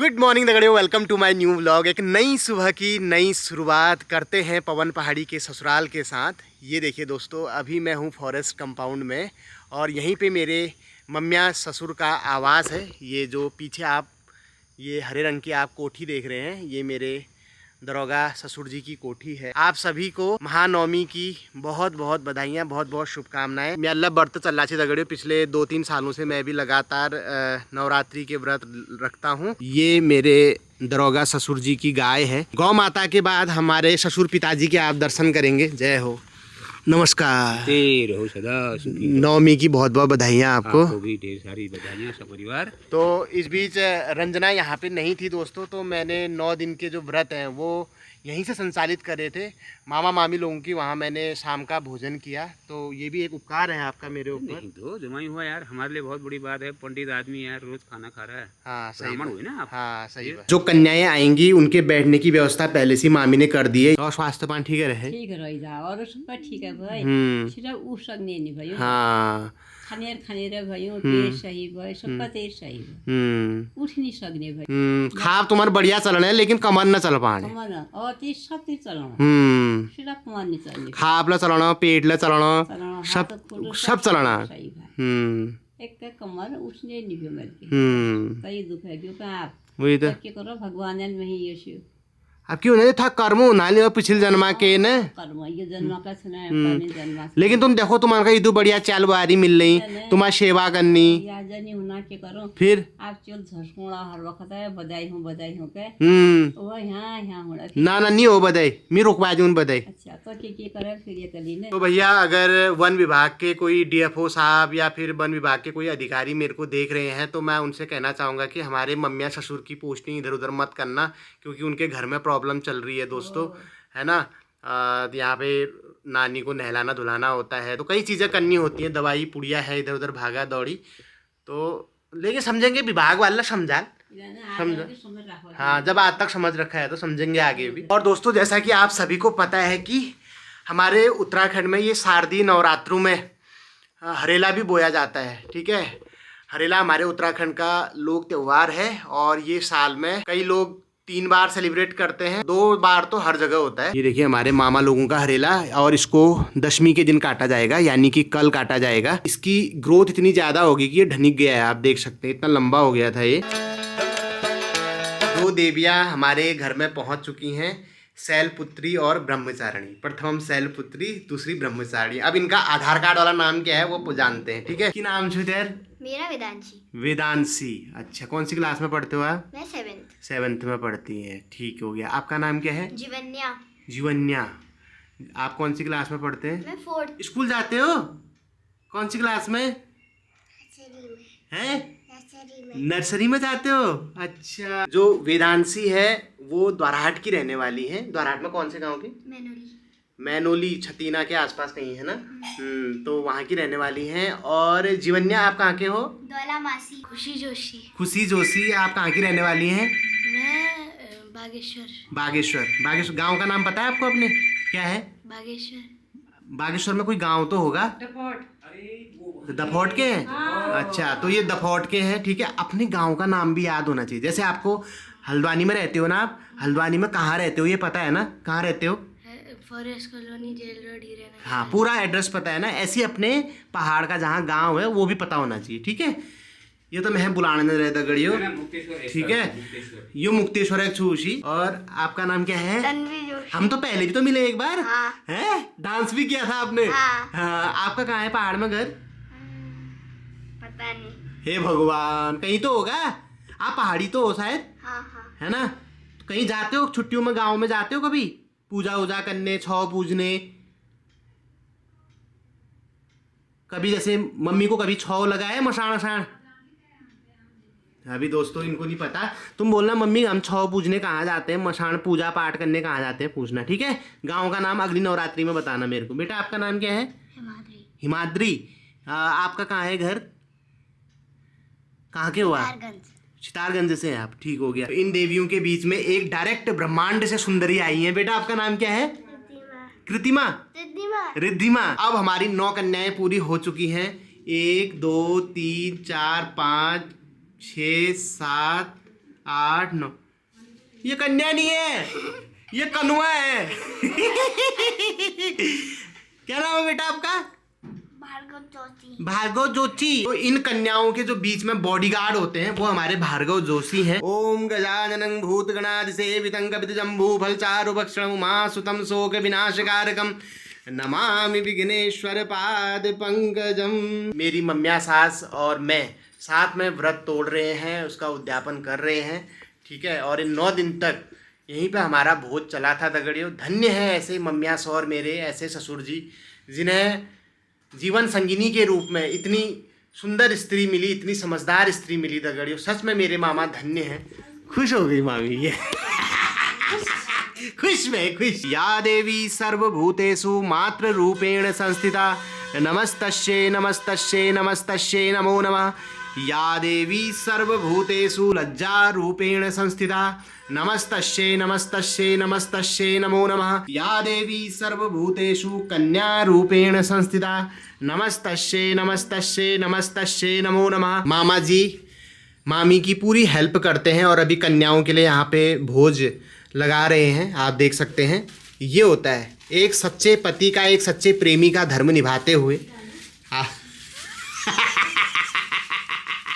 Good morning दगड़ियों, welcome to my new vlog. एक नई सुबह की नई शुरुआत करते हैं पवन पहाड़ी के ससुराल के साथ। ये देखिए दोस्तों, अभी मैं हूँ फॉरेस्ट कंपाउंड में और यहीं पे मेरे मम्मिया ससुर का आवास है। ये जो पीछे आप ये हरे रंग की आप कोठी देख रहे हैं, ये मेरे दरोगा ससुर जी की कोठी है। आप सभी को महानवमी की बहुत बहुत बधाइयाँ, बहुत बहुत शुभकामनाएं। मैं अल्लाह व्रत चल रहा दगड़ियों, पिछले 2-3 सालों से मैं भी लगातार नवरात्रि के व्रत रखता हूँ। ये मेरे दरोगा ससुर जी की गाय है। गौ माता के बाद हमारे ससुर पिताजी के आप दर्शन करेंगे। जय हो, नमस्कार। रहो सदा सुखी। नवमी की बहुत बहुत बधाइयाँ आपको भी ढेर सारी बधाइयाँ सब परिवार। तो इस बीच रंजना यहाँ पे नहीं थी दोस्तों, तो मैंने 9 दिन के जो व्रत हैं वो यहीं से संचालित करे थे। मामा मामी लोगों की वहाँ मैंने शाम का भोजन किया, तो ये भी एक उपकार है आपका मेरे ऊपर। नहीं तो जमाई हुआ यार, हमारे लिए बहुत बड़ी बात है। पंडित आदमी यार रोज खाना खा रहा है। हाँ सही हुई ना आप। हाँ सही बात। जो कन्याएं आएंगी उनके बैठने की व्यवस्था पहले से मामी ने कर दी है। और स्वास्थ्य पान ठीक है ठीक रहिदा और सब ठीक है भाई। सिर्फ उ सक्ने नि भयो। हाँ खानेर भयो, पेट सही भयो, सबका पेट सही भयो। उठ नहीं सक्ने भयो। खाब तुम्हारा बढ़िया चलना है लेकिन कमर न चल पाने। कमर और ती सब ती चलाउँ। सिर्फ कमर नहीं चल्ने। खाबला चलाना, पेटला चलाना, सब चलाना। एक कमर उठने नहीं भयो मेरे। कई दुख है क्यों का आप वही तो के करो भगवान ने में ही यशु। अब क्यों नहीं था कर्म नाली पिछले जन्मा के न कर्म ये जन्म का सुना है जन्म। लेकिन तुम देखो तुम्हारा इतनी बढ़िया चाल बुआरी मिल रही, तुम्हारी सेवा करनी या जनी होना के करो। फिर आप चल झसकोड़ा हर वक्त है बधाई हूँ के वो यहाँ होना ना नहीं हो बधाई, मैं रुकवा दूँ बधाई। अच्छा तो के करे फिर ये कली ने। तो भैया अगर वन विभाग के कोई डीएफओ साहब या फिर वन विभाग के कोई अधिकारी मेरे को देख रहे हैं तो मैं उनसे कहना चाहूँगा कि हमारे मम्मिया ससुर की पोस्टिंग इधर उधर मत करना, क्योंकि उनके घर में प्रॉब्लम चल रही है दोस्तों, है ना। यहाँ पे नानी को नहलाना धुलाना होता है, तो कई चीज़ें करनी होती हैं, दवाई पुड़िया है, इधर उधर भागा दौड़ी। तो लेकिन समझेंगे विभाग वाला समझा हाँ, जब आज तक समझ रखा है तो समझेंगे आगे भी। और दोस्तों जैसा कि आप सभी को पता है कि हमारे उत्तराखंड में ये शारदीय नवरात्रों में हरेला भी बोया जाता है। ठीक है, हरेला हमारे उत्तराखंड का लोक त्यौहार है और ये साल में कई लोग 3 बार सेलिब्रेट करते हैं, 2 बार तो हर जगह होता है। ये देखिए हमारे मामा लोगों का हरेला, और इसको दशमी के दिन काटा जाएगा, यानी कि कल काटा जाएगा। इसकी ग्रोथ इतनी ज्यादा होगी कि ये ढनिक गया है, आप देख सकते हैं इतना लंबा हो गया था ये। 2 देवियां हमारे घर में पहुंच चुकी हैं, शैलपुत्री और ब्रह्मचारिणी। प्रथम शैलपुत्री, दूसरी ब्रह्मचारिणी। अब इनका आधार कार्ड वाला नाम क्या है वो जानते हैं। ठीक है, क्या नाम छुतेर? मेरा वेदांशी। वेदांशी, अच्छा। कौन सी क्लास में पढ़ते हो आप? मैं 7th में पढ़ती है। ठीक हो गया। आपका नाम क्या है? जीवन्या। जीवन्या। आप कौन सी क्लास में पढ़ते हैं? मैं 4th। स्कूल जाते हो? कौन सी क्लास में? हैं? नर्सरी में जाते हो? अच्छा। जो वेदांशी है वो द्वाराहाट की रहने वाली है। द्वाराहाट में कौन से गांव की? मैनोली, छतीना के आसपास कहीं है ना। तो वहाँ की रहने वाली हैं। और जीवन्या आप कहाँ के हो? दौला मासी। खुशी जोशी। खुशी जोशी, आप कहाँ की रहने वाली हैं? मैं बागेश्वर गांव का नाम पता है आपको अपने? क्या है? बागेश्वर में कोई गांव तो होगा। दफोट के हैं? अच्छा, तो ये दफोट के हैं। ठीक है, अपने गांव का नाम भी याद होना चाहिए। जैसे आपको हल्द्वानी में रहते हो ना, आप हल्द्वानी में कहाँ रहते हो ये पता है ना? कहाँ रहते हो? Forest colony, jail road, Hiranagar. हाँ, पूरा एड्रेस पता है ना। ऐसे अपने पहाड़ का जहाँ गांव है वो भी पता होना चाहिए। ठीक है, ये तो मैं बुलाने रहता गड़ियो। ठीक है, ये मुक्तेश्वर है छूशी। और आपका नाम क्या है? हम तो पहले भी तो मिले एक बार। है, डांस भी किया था आपने। हाँ, आपका कहाँ है पहाड़ में घर? पता नहीं। हे भगवान, कहीं तो होगा। आप पहाड़ी तो हो शायद। हाँ। है ना। तो कहीं जाते हो छुट्टियों में, गाँव में जाते हो कभी पूजा वूजा करने, छौ पूजने? कभी जैसे मम्मी को कभी छौ लगा है मसाण असाण? अभी दोस्तों इनको नहीं पता। तुम बोलना मम्मी हम छौ पूजने कहाँ जाते हैं, मसाण पूजा पाठ करने कहाँ जाते हैं, पूछना। ठीक है, गांव का नाम अगली नवरात्रि में बताना मेरे को। बेटा आपका नाम क्या है? हिमाद्री। आपका कहाँ है घर? कहाँ के हुआ? सितारगंज से हैं आप। ठीक हो गया। इन देवियों के बीच में एक डायरेक्ट ब्रह्मांड से सुंदरी आई है। बेटा आपका नाम क्या है? कृतिमा। रिद्धिमा। अब हमारी 9 कन्याएं पूरी हो चुकी हैं। 1 2 3 4 5 6 7 8 9। ये कन्या नहीं है, ये कनुआ है। क्या नाम है बेटा आपका? भार्गव जोशी। भार्गव जोशी। तो इन कन्याओं के जो बीच में बॉडीगार्ड होते हैं वो हमारे भार्गव जोशी हैं। ओम गजाननं भूतगणाधिसेवितं कपितजम्बू फलचारु भक्षणं उमासुतं शोक विनाशकारकं नमामि विघ्नेश्वर पाद पंकजम। मेरी मम्मिया सास और मैं साथ में व्रत तोड़ रहे हैं, उसका उद्यापन कर रहे हैं, ठीक है। और इन 9 दिन तक यहीं पे हमारा भोज चला था दगड़ियों। धन्य है ऐसे मम्मिया सौर मेरे, ऐसे ससुर जी जिन्हें जीवन संगिनी के रूप में इतनी सुंदर स्त्री मिली, इतनी समझदार स्त्री मिली दगड़ियों। सच में मेरे मामा धन्य हैं। खुश हो गई मामी ये। खुश में खुश। या देवी सर्वभूतेषु मात्र रूपेण संस्थिता नमस्तस्यै नमस्तस्यै नमस्तस्यै नमो नमः। या देवी सर्वभूतेषु लज्जा रूपेण संस्थिता नमस्तस्यै नमस्तस्यै नमस्तस्यै नमो नमः। या देवी सर्वभूतेषु कन्या रूपेण संस्थिता नमस्तस्यै नमस्तस्यै नमस्तस्यै नमो नमः। मामा जी मामी की पूरी हेल्प करते हैं और अभी कन्याओं के लिए यहाँ पे भोज लगा रहे हैं। आप देख सकते हैं ये होता है एक सच्चे पति का, एक सच्चे प्रेमी का धर्म निभाते हुए।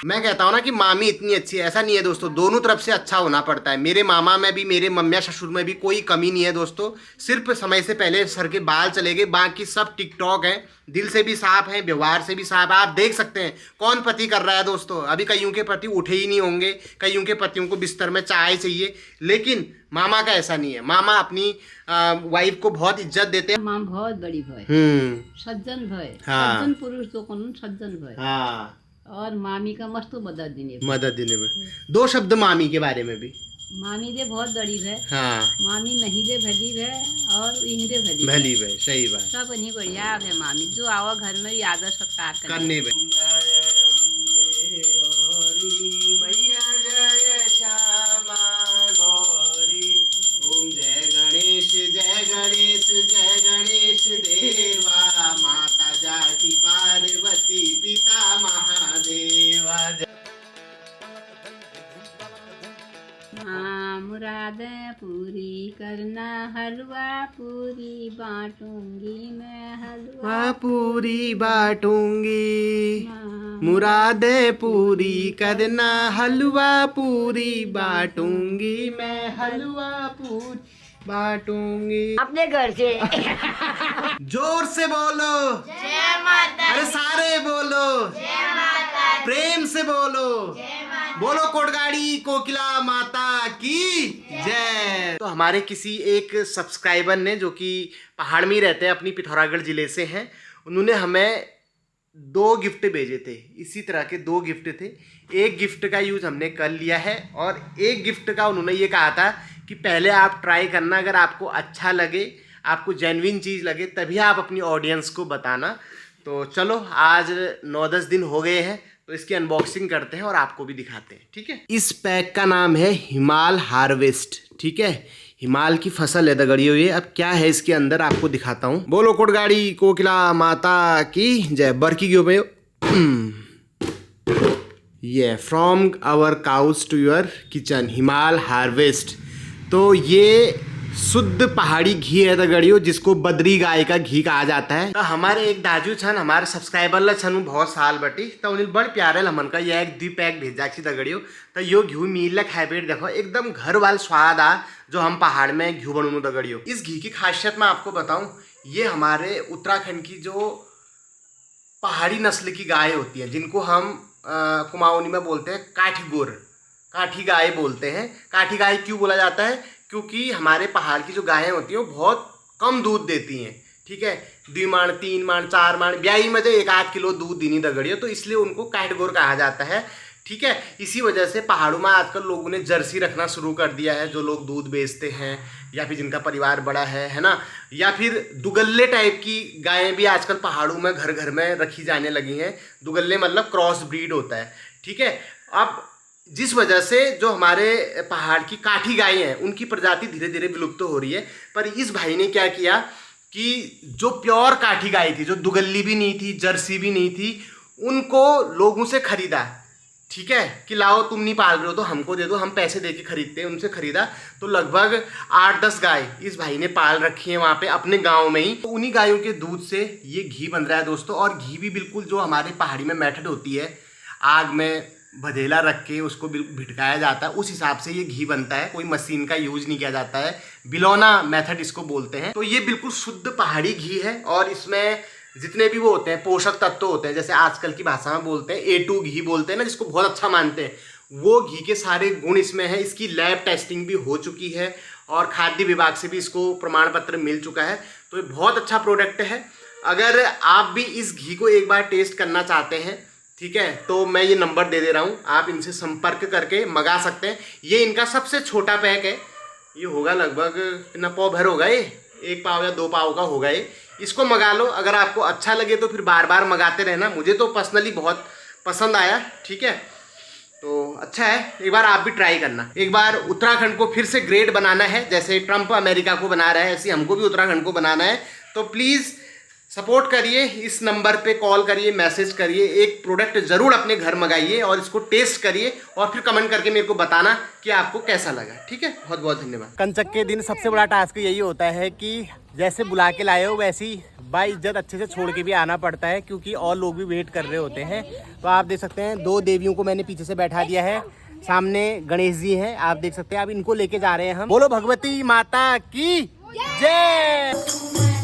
मैं कहता हूँ ना कि मामी इतनी अच्छी है, ऐसा नहीं है दोस्तों, दोनों तरफ से अच्छा होना पड़ता है। मेरे मामा में भी, मेरे मम्मिया ससुर में भी कोई कमी नहीं है दोस्तों। सिर्फ समय से पहले सर के बाल चले गए, बाकी सब टिकटॉक हैं, दिल से भी साफ हैं, व्यवहार से भी साफ। आप देख सकते हैं कौन पति कर रहा है दोस्तों। अभी कईयों के पति उठे ही नहीं होंगे, कईयों के पतियों को बिस्तर में चाय चाहिए, लेकिन मामा का ऐसा नहीं है। मामा अपनी वाइफ को बहुत इज्जत देते हैं। माँ बहुत बड़ी भय, सज्जन भय, हाँ। सज्जन पुरुष तो कौन सज्जन भय। हाँ, और मामी का मस्त मदद देने मदद देने में 2 शब्द मामी के बारे में भी। मामी दे बहुत बड़ी है। हाँ, मामी नहीं दे भली है और इहरे भली है। भली भाई, सही बात। सब नहीं बढ़िया है मामी, जो आओ घर में भी आदर सत्कार करने में। मैया जय श्यामा गौरी, ओम जय गणेश जय गणेश जय गणेश देवा, माता जाकी पार्वती पिता महादेवा। हाँ मुराद पूरी करना, हलवा पूरी बांटूंगी मैं, हलवा पूरी बांटूंगी, हाँ। मुरादें पूरी करना, हलवा पूरी बांटूंगी मैं, हलवा पूरी बांटूंगी। अपने घर से जोर से बोलो जय माता। अरे सारे बोलो जय माता। प्रेम से बोलो, बोलो कोटगाड़ी कोकिला माता की जय। तो हमारे किसी एक सब्सक्राइबर ने, जो कि पहाड़ में ही रहते हैं, अपनी पिथौरागढ़ जिले से हैं, उन्होंने हमें 2 गिफ्ट भेजे थे। इसी तरह के 2 गिफ्ट थे। एक गिफ्ट का यूज हमने कर लिया है और एक गिफ्ट का उन्होंने ये कहा था कि पहले आप ट्राई करना, अगर आपको अच्छा लगे, आपको जेन्युइन चीज़ लगे, तभी आप अपनी ऑडियंस को बताना। तो चलो आज 9-10 दिन हो गए हैं, तो इसकी अनबॉक्सिंग करते हैं और आपको भी दिखाते हैं, ठीक है। इस पैक का नाम है हिमाल हार्वेस्ट, ठीक है। हिमाल की फसल है दगड़ियों ये। अब क्या है इसके अंदर आपको दिखाता हूँ। बोलो कोटगाड़ी कोकिला माता की जय। बरकी क्यों पे ये from our cows to your kitchen, Himal harvest. तो ये शुद्ध पहाड़ी घी है दगड़ियों, जिसको बद्री गाय का घी कहा जाता है। तो हमारे एक दाजू छन, हमारे सब्सक्राइबर छन बहुत साल बटी, तो उन्हें बड़ प्यारे हमन का यह एक 2 पैक भेजा छी दगड़ियों। तो यो घी मिल खाए पेट देखो एकदम घर वाल स्वाद आ, जो हम पहाड़ में घी बनू दगड़ियों। इस घी की खासियत मैं आपको बताऊं, ये हमारे उत्तराखंड की जो पहाड़ी नस्ल की गाय होती है, जिनको हम कुमाऊनी में बोलते हैं काठी गोर, काठी गाय बोलते हैं। काठी गाय क्यों बोला जाता है? क्योंकि हमारे पहाड़ की जो गायें होती हैं वो बहुत कम दूध देती हैं, ठीक है। 2 माण 3 माण 4 माण ब्याई में जो 1-8 किलो दूध देनी दगड़ियो, तो इसलिए उनको काठगोर कहा जाता है, ठीक है। इसी वजह से पहाड़ों में आजकल लोगों ने जर्सी रखना शुरू कर दिया है, जो लोग दूध बेचते हैं या फिर जिनका परिवार बड़ा है ना। या फिर दुगल्ले टाइप की गायें भी आजकल पहाड़ों में घर घर में रखी जाने लगी हैं। दुगल्ले मतलब क्रॉस ब्रीड होता है, ठीक है। अब जिस वजह से जो हमारे पहाड़ की काठी गायें हैं उनकी प्रजाति धीरे धीरे विलुप्त हो रही है। पर इस भाई ने क्या किया कि जो प्योर काठी गाय थी, जो दुगल्ली भी नहीं थी, जर्सी भी नहीं थी, उनको लोगों से खरीदा, ठीक है, कि लाओ तुम नहीं पाल रहे हो तो हमको दे दो, हम पैसे दे के खरीदते हैं। उनसे खरीदा तो लगभग 8-10 गाय इस भाई ने पाल रखी है वहाँ पे अपने गाँव में ही। तो उन्हीं गायों के दूध से ये घी बन रहा है दोस्तों। और घी भी बिल्कुल जो हमारे पहाड़ी में मेथड होती है, आग में भदेला रख के उसको भिटकाया जाता है, उस हिसाब से ये घी बनता है। कोई मशीन का यूज नहीं किया जाता है, बिलौना मेथड इसको बोलते हैं। तो ये बिल्कुल शुद्ध पहाड़ी घी है और इसमें जितने भी वो होते हैं पोषक तत्व होते हैं, जैसे आजकल की भाषा में बोलते हैं A2 घी बोलते हैं ना, जिसको बहुत अच्छा मानते हैं, वो घी के सारे गुण इसमें है। इसकी लैब टेस्टिंग भी हो चुकी है और खाद्य विभाग से भी इसको प्रमाण पत्र मिल चुका है। तो ये बहुत अच्छा प्रोडक्ट है। अगर आप भी इस घी को एक बार टेस्ट करना चाहते हैं, ठीक है, तो मैं ये नंबर दे रहा हूँ, आप इनसे संपर्क करके मंगा सकते हैं। ये इनका सबसे छोटा पैक है, ये होगा लगभग कितना पाव भर होगा, ये 1 पाव या 2 पाव का होगा ये। इसको मंगा लो, अगर आपको अच्छा लगे तो फिर बार बार मंगाते रहना। मुझे तो पर्सनली बहुत पसंद आया, ठीक है, तो अच्छा है, एक बार आप भी ट्राई करना। एक बार उत्तराखंड को फिर से ग्रेट बनाना है, जैसे ट्रम्प अमेरिका को बना रहा है, ऐसे हमको भी उत्तराखंड को बनाना है। तो प्लीज़ सपोर्ट करिए, इस नंबर पे कॉल करिए, मैसेज करिए, एक प्रोडक्ट ज़रूर अपने घर मंगाइए और इसको टेस्ट करिए और फिर कमेंट करके मेरे को बताना कि आपको कैसा लगा, ठीक है। बहुत बहुत धन्यवाद। कंचक के दिन सबसे बड़ा टास्क यही होता है कि जैसे बुला के लाए हो वैसे ही बाइज्जत अच्छे से छोड़ के भी आना पड़ता है, क्योंकि और लोग भी वेट कर रहे होते हैं। तो आप देख सकते हैं 2 देवियों को मैंने पीछे से बैठा दिया है, सामने गणेश जी हैं, आप देख सकते हैं। अब इनको लेके जा रहे हैं हम। बोलो भगवती माता की जय।